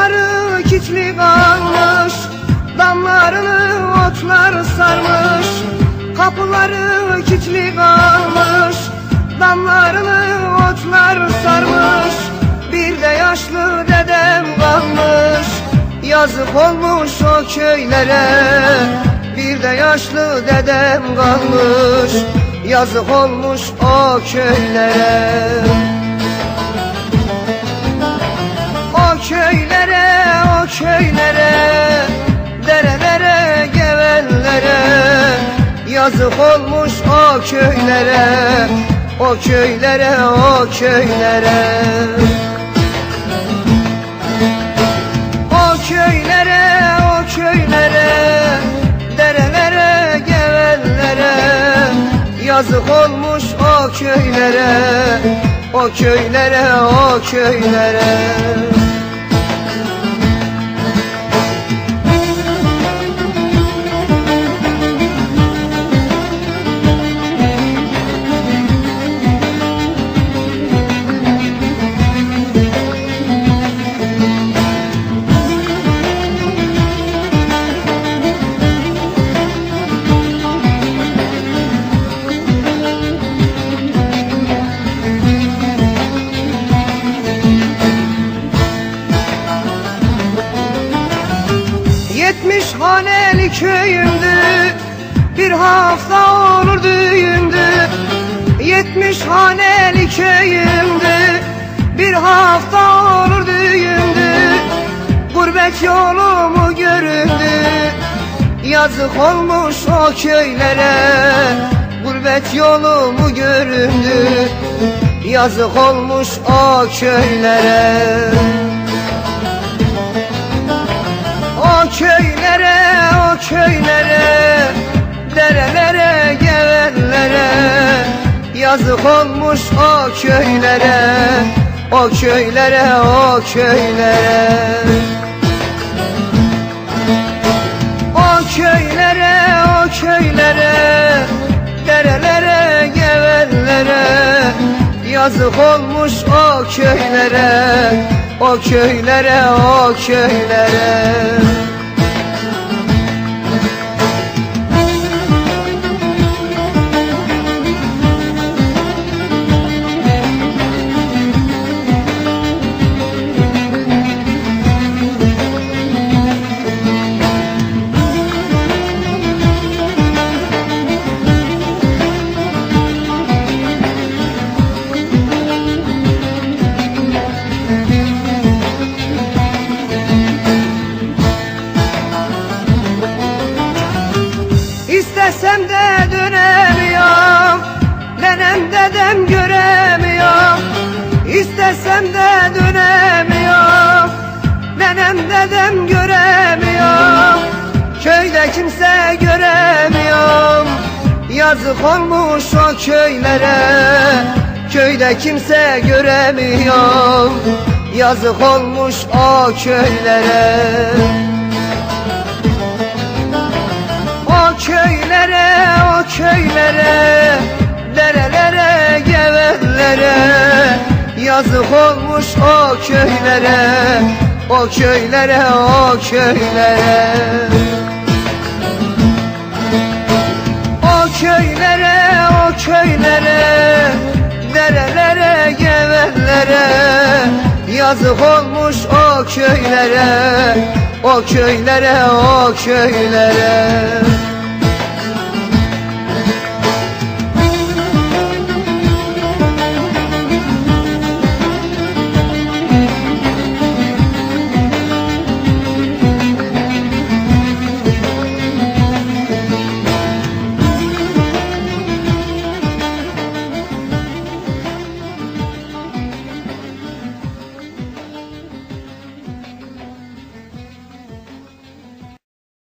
Kapıları kilitli kalmış, damlarını otlar sarmış. Kapıları kilitli kalmış, damlarını otlar sarmış. Bir de yaşlı dedem kalmış, yazık olmuş o köylere. Bir de yaşlı dedem kalmış, yazık olmuş o köylere. O köylere, o köylere, derelere, gevellere, yazık olmuş o köylere, o köylere, o köylere. O köylere, o köylere, derelere, gevellere, yazık olmuş o köylere, o köylere, o köylere. Yetmiş haneli köyümdü, bir hafta olur düğündü. 70 haneli köyümdü, bir hafta olur düğündü. Gurbet yolumu göründü, yazık olmuş o köylere. Gurbet yolumu göründü, yazık olmuş o köylere. O köylere, o köylere, derelere, gevellere, yazık olmuş o köylere, o köylere, o köylere. O köylere, o köylere, derelere, gevellere, yazık olmuş o köylere, o köylere, o köylere. İstesem de dönemiyorum, nenem dedem göremiyorum. İstesem de dönemiyorum, nenem dedem göremiyorum. Köyde kimse göremiyorum, yazık olmuş o köylere. Köyde kimse göremiyorum, yazık olmuş o köylere. O köylere, o köylere, derelere, gevellere, yazık olmuş o köylere, o köylere, o köylere. O köylere, o köylere, derelere, gevellere, yazık olmuş o köylere, o köylere, o köylere.